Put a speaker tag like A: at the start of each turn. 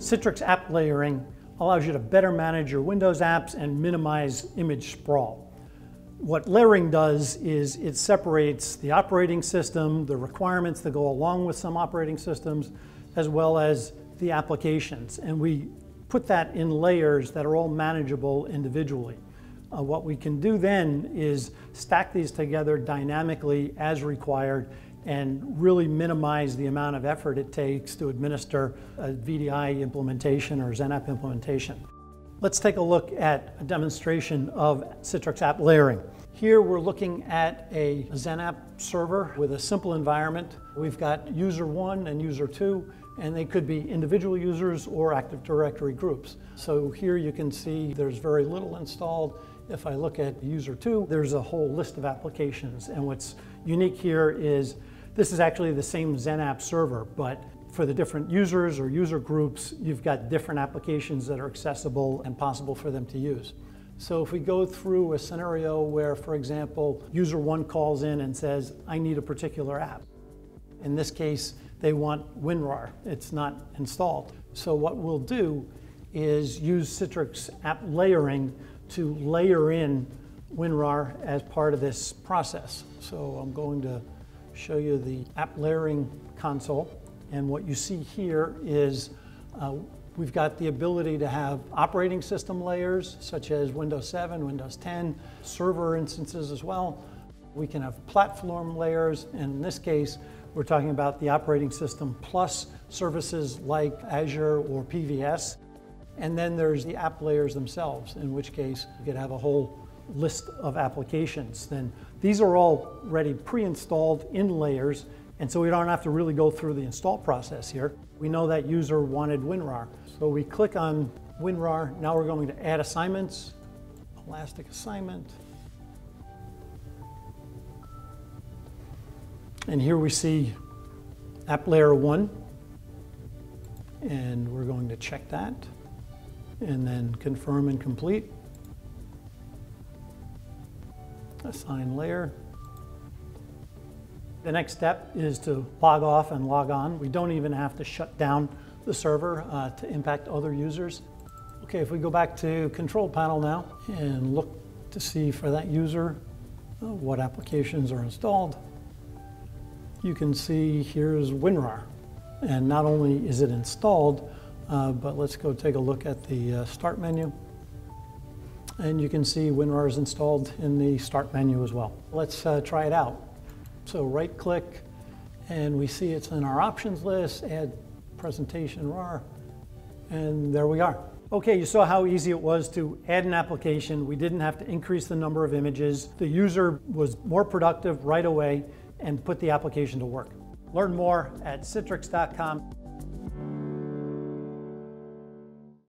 A: Citrix App Layering allows you to better manage your Windows apps and minimize image sprawl. What layering does is it separates the operating system, the requirements that go along with some operating systems, as well as the applications. And we put that in layers that are all manageable individually. What we can do then is stack these together dynamically as required and really minimize the amount of effort it takes to administer a VDI implementation or XenApp implementation. Let's take a look at a demonstration of Citrix App Layering. Here we're looking at a XenApp server with a simple environment. We've got user 1 and user 2, and they could be individual users or Active Directory groups. So here you can see there's very little installed. If I look at user 2, there's a whole list of applications. And what's unique here is this is actually the same XenApp server, but for the different users or user groups, you've got different applications that are accessible and possible for them to use. So if we go through a scenario where, for example, user 1 calls in and says, I need a particular app. In this case, they want WinRAR. It's not installed. So what we'll do is use Citrix App Layering to layer in WinRAR as part of this process. So I'm going to show you the App Layering console. And what you see here is we've got the ability to have operating system layers, such as Windows 7, Windows 10, server instances as well. We can have platform layers, and in this case, we're talking about the operating system plus services like Azure or PVS. And then there's the app layers themselves, in which case you could have a whole list of applications. Then these are all already pre-installed in layers, and so we don't have to really go through the install process here. We know that user wanted WinRAR. So we click on WinRAR. Now we're going to add assignments, Elastic assignment. And here we see App Layer 1. And we're going to check that and then confirm and complete. Assign layer. The next step is to log off and log on. We don't even have to shut down the server to impact other users. Okay, if we go back to Control Panel now and look to see for that user what applications are installed, you can see here's WinRAR. And not only is it installed, but let's go take a look at the Start menu. And you can see WinRAR is installed in the Start menu as well. Let's try it out. So right-click, and we see it's in our options list, add presentation RAR, and there we are. Okay, you saw how easy it was to add an application. We didn't have to increase the number of images. The user was more productive right away and put the application to work. Learn more at citrix.com.